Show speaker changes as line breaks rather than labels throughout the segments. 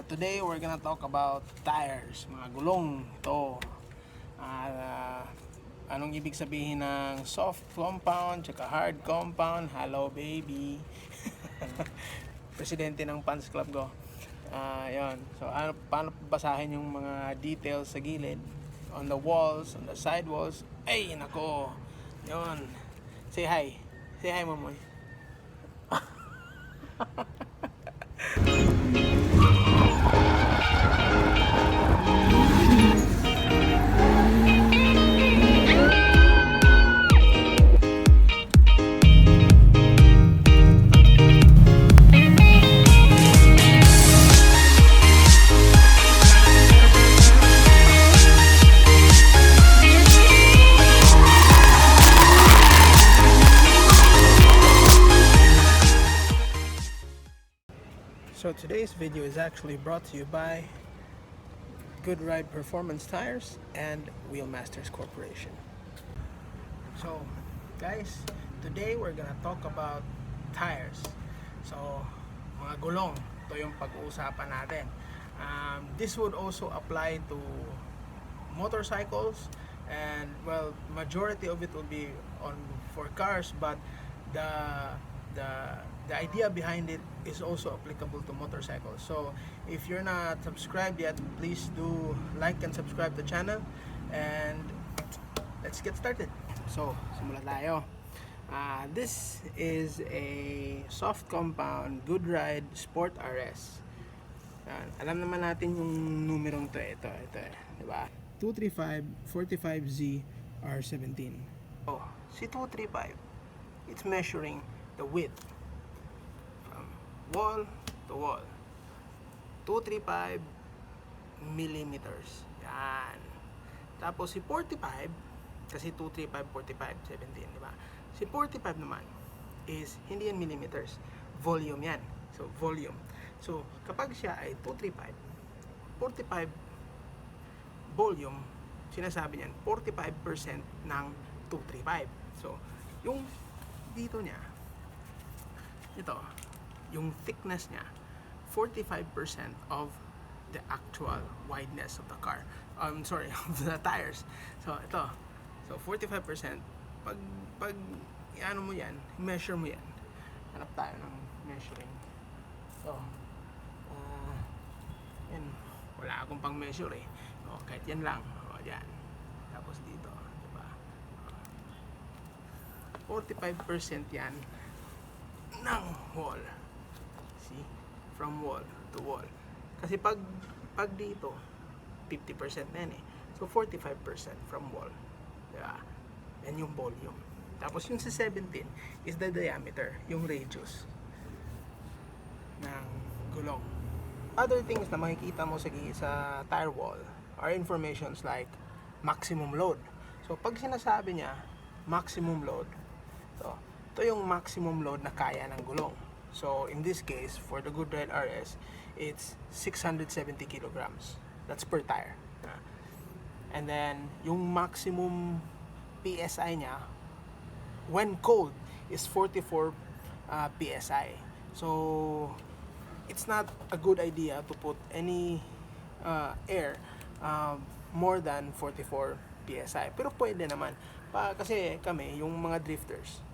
today we're gonna talk about tires, mga gulong to. Anong ibig sabihin ng soft compound tsaka hard compound? Hello baby. Presidente ng fans club ko. Yon. So paano basahin yung mga details sa gilid, on the walls, on the side walls. Ay nako. Yon. Say hi. Say hi Momoy. So today's video is actually brought to you by Goodride Performance Tires and Wheelmasters Corporation. So guys, today we're gonna talk about tires. So mga gulong, ito yung pag-uusapan natin. This would also apply to motorcycles, and well, majority of it will be for cars, but the idea behind it is also applicable to motorcycles. So if you're not subscribed yet, please do like and subscribe the channel, and let's get started. So simula tayo. This is a soft compound Goodride Sport RS. Alam naman natin yung numerong to, ito diba? 235/45Z R17. Oh, si 235, it's measuring the width from wall to wall. 235 millimeters. Yan. Tapos si 45, kasi 235, 45, 17, diba? Si 45 naman is hindi yan millimeters. Volume yan. So, volume. So, kapag siya ay 235, 45 volume, sinasabi niyan, 45% ng 235. So, yung dito niya, ito, yung thickness niya, 45% of the actual wideness of the car. Of the tires. So, ito. So, 45%. Pag ano mo yan, measure mo yan. Hanap tayo ng measuring. So, yan. Wala akong pang measure eh. O, kahit yan lang. O, yan. Tapos dito. Diba? 45% yan ng wall. See? From wall to wall. Kasi pag dito, 50% na yan eh. So, 45% from wall. Diba? Yan yung volume. Tapos yung sa 17 is the diameter, yung radius ng gulong. Other things na makikita mo sa tire wall are informations like maximum load. So, pag sinasabi niya maximum load, ito yung maximum load na kaya ng gulong. So, in this case, for the Goodride RS, it's 670 kilograms. That's per tire. And then, yung maximum PSI niya, when cold, is 44 PSI. So, it's not a good idea to put any air more than 44 PSI. Pero pwede naman. Kasi kami, yung mga drifters,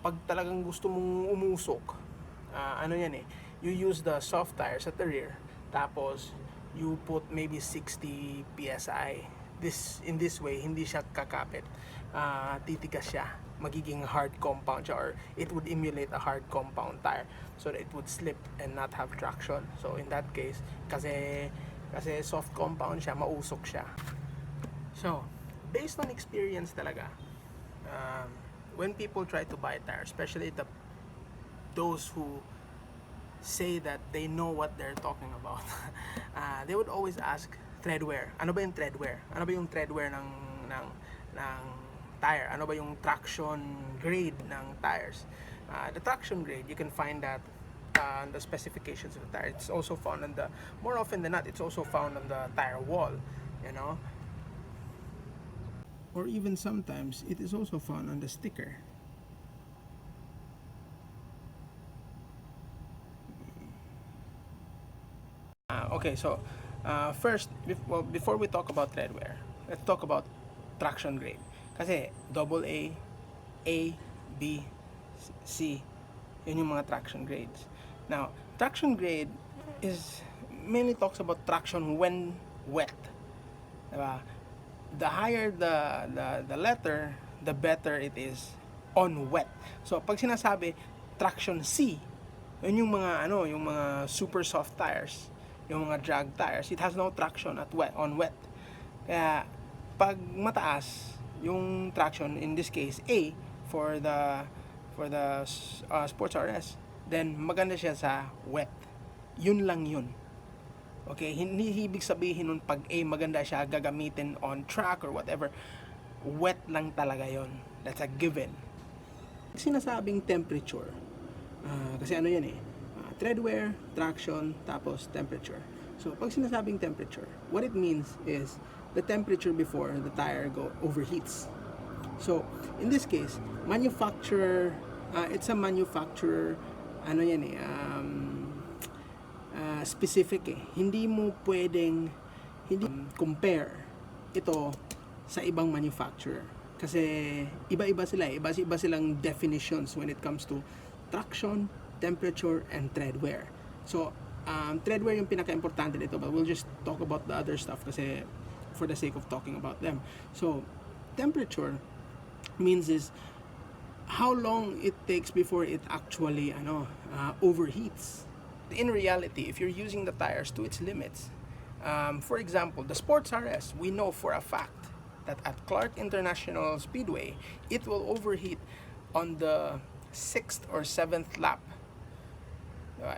pag talagang gusto mong umusok, ano yan eh, you use the soft tires at the rear, tapos you put maybe 60 PSI. In this way, hindi siya kakapit. Titigas siya. Magiging hard compound siya, or it would emulate a hard compound tire, so that it would slip and not have traction. So in that case, kasi soft compound siya, mausok siya. So based on experience talaga, when people try to buy tires, especially those who say that they know what they're talking about, they would always ask, treadwear. Ano ba yung treadwear? Ano ba yung treadwear ng tire? Ano ba yung traction grade ng tires? The traction grade, you can find that on the specifications of the tire. It's also found on more often than not, it's also found on the tire wall, you know? Or even sometimes, it is also found on the sticker. Okay, so first, before we talk about treadwear, let's talk about traction grade. Kasi double A, B, C, yun yung mga traction grades. Now, traction grade is mainly talks about traction when wet. Diba? The higher the letter, the better it is on wet. So, pag sinasabi traction C, yun yung mga yung mga super soft tires, yung mga drag tires, it has no traction at wet on wet. Kaya pag mataas yung traction, in this case A for the sports RS, then maganda siya sa wet. Yun lang yun. Okay, hindi ibig sabihin nun pag A maganda siya gagamitin on track or whatever. Wet lang talaga yon. That's a given. Sinasabing temperature, kasi yan treadwear, traction, tapos temperature. So pag sinasabing temperature, what it means is the temperature before the tire overheats. So in this case, manufacturer, it's a manufacturer specific Hindi mo pwedeng compare ito sa ibang manufacturer kasi iba-iba sila iba silang definitions when it comes to traction, temperature, and treadwear. So treadwear yung pinaka-importante dito, but we'll just talk about the other stuff kasi for the sake of talking about them. So temperature means is how long it takes before it actually overheats. In reality, if you're using the tires to its limits, for example, the Sports RS, we know for a fact that at Clark International Speedway, it will overheat on the 6th or 7th lap.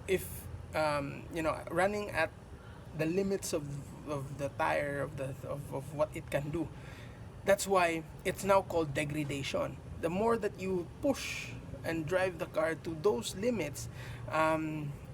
If running at the limits of the tire of what it can do. That's why it's now called degradation. The more that you push and drive the car to those limits,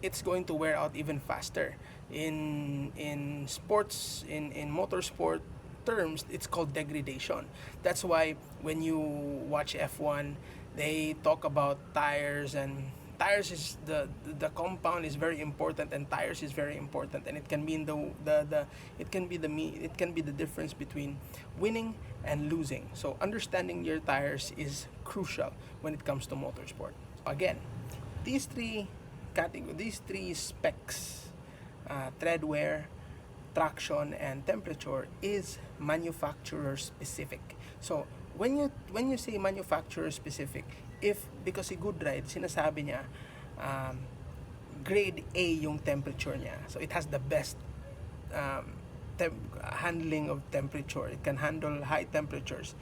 it's going to wear out even faster. In sports, in motorsport terms, it's called degradation. That's why when you watch F1, they talk about tires, and tires is the compound is very important, and tires is very important, and it can be in it can be the difference between winning and losing. So understanding your tires is crucial when it comes to motorsport. Again, these three specs, treadwear, traction, and temperature, is manufacturer specific. So when you say manufacturer specific, because si Goodride sinasabi niya grade A yung temperature niya, so it has the best handling of temperature. It can handle high temperatures.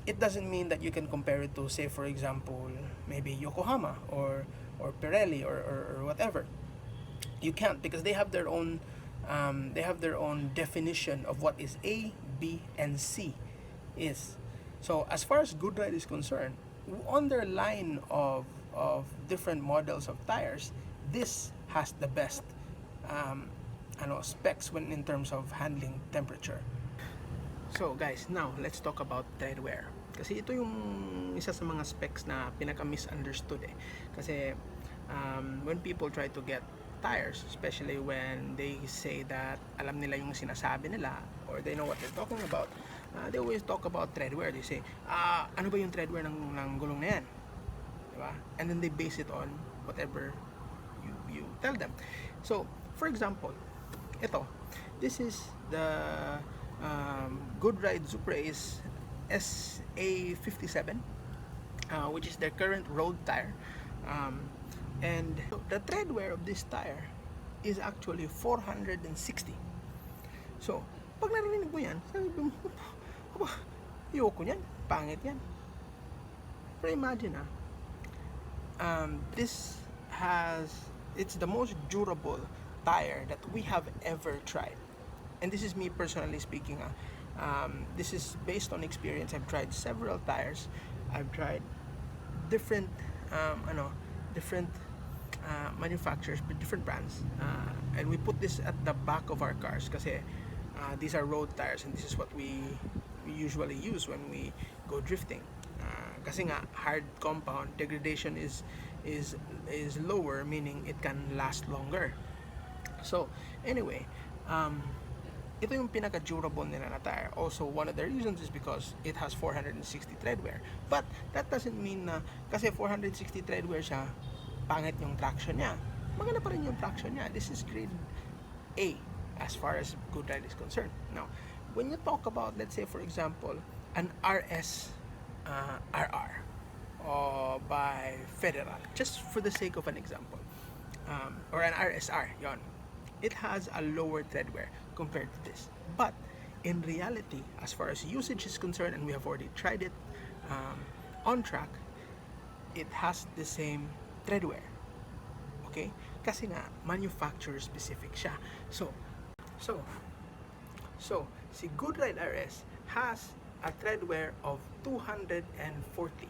It doesn't mean that you can compare it to, say, for example, maybe Yokohama or Pirelli or whatever. You can't, because they have their own definition of what is A, B, and C is. So as far as Goodride is concerned, on their line of different models of tires, this has the best specs when in terms of handling temperature. So guys, now let's talk about treadwear. Kasi ito yung isa sa mga specs na pinaka-misunderstood Kasi when people try to get tires, especially when they say that alam nila yung sinasabi nila or they know what they're talking about, they always talk about treadwear. They say, ano ba yung treadwear ng gulong na yan? Diba? And then they base it on whatever you tell them. So, for example, this is the Goodride Super Ace SA57, which is their current road tire. And the treadwear of this tire is actually 460. So, pag narinig mo yan, sabi mo, ayoko yan, pangit yan. Pero imagine it's the most durable tire that we have ever tried. And this is me personally speaking. This is based on experience. I've tried several tires. I've tried different manufacturers, different brands, and we put this at the back of our cars kasi these are road tires, and this is what we usually use when we go drifting. Kasi nga hard compound, degradation is lower, meaning it can last longer. So, anyway, ito yung pinaka-durable nila na tire. Also, one of the reasons is because it has 460 treadwear. But, that doesn't mean na kasi 460 treadwear siya, pangit yung traction niya. Maganda pa rin yung traction niya. This is grade A as far as Goodride is concerned. Now, when you talk about, let's say for example, an RS RR by Federal, just for the sake of an example, or an RSR, yon, it has a lower treadwear compared to this. But in reality, as far as usage is concerned, and we have already tried it on track, it has the same treadwear. Okay? Kasi nga, manufacturer specific siya. So, si Goodride RS has a treadwear of 240.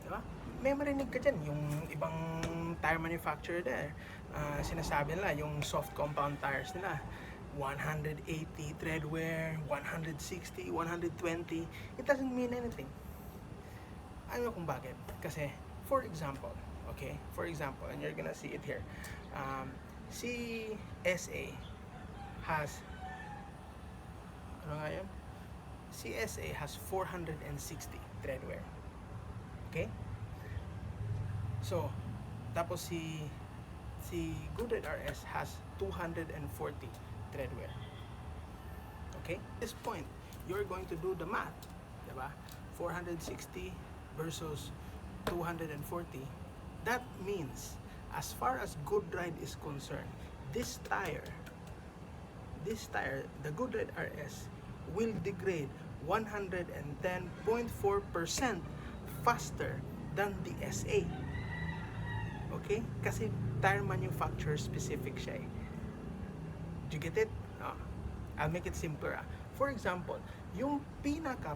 Diba? May marinig ka dyan, yung ibang tire manufacturer there, sinasabi nila, yung soft compound tires nila, 180 treadwear, 160, 120. It doesn't mean anything. Ano kung bakit? Kasi, for example, okay, and you're gonna see it here, CSA has, ano nga yun? CSA has 460 treadwear. Okay? So, tapos si Goodride RS has 240 treadwear. Okay? At this point, you're going to do the math. Diba? 460 versus 240. That means, as far as Goodride is concerned, this tire, the Goodride RS, will degrade 110.4% faster than the SA. Okay? Kasi tire manufacturer specific siya eh. Do you get it? I'll make it simpler. For example, yung pinaka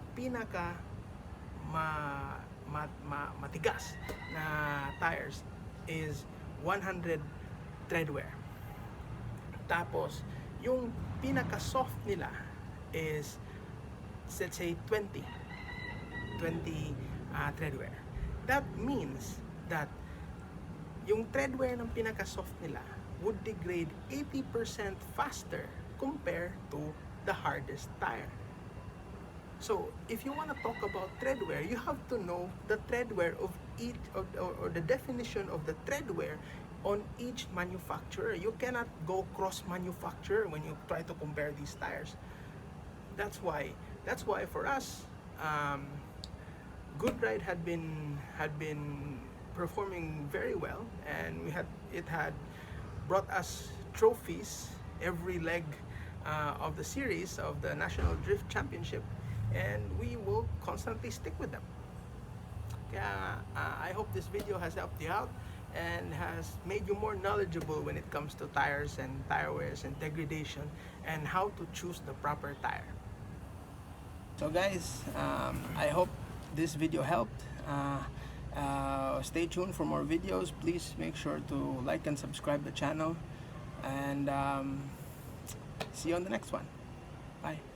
matigas na tires is 100 treadwear. Tapos, yung pinaka soft nila is, let's say, 20 treadwear. That means that yung treadwear ng pinaka soft nila would degrade 80% faster compared to the hardest tire. So, if you want to talk about treadwear, you have to know the treadwear of each, or the definition of the treadwear on each manufacturer. You cannot go cross-manufacturer when you try to compare these tires. That's why for us, Goodride had been performing very well, and it had brought us trophies every leg of the series of the National Drift Championship, and we will constantly stick with them. Kaya I hope this video has helped you out and has made you more knowledgeable when it comes to tires and tire wears and degradation and how to choose the proper tire. So guys, I hope this video helped. Stay tuned for more videos. Please make sure to like and subscribe the channel, and see you on the next one. Bye.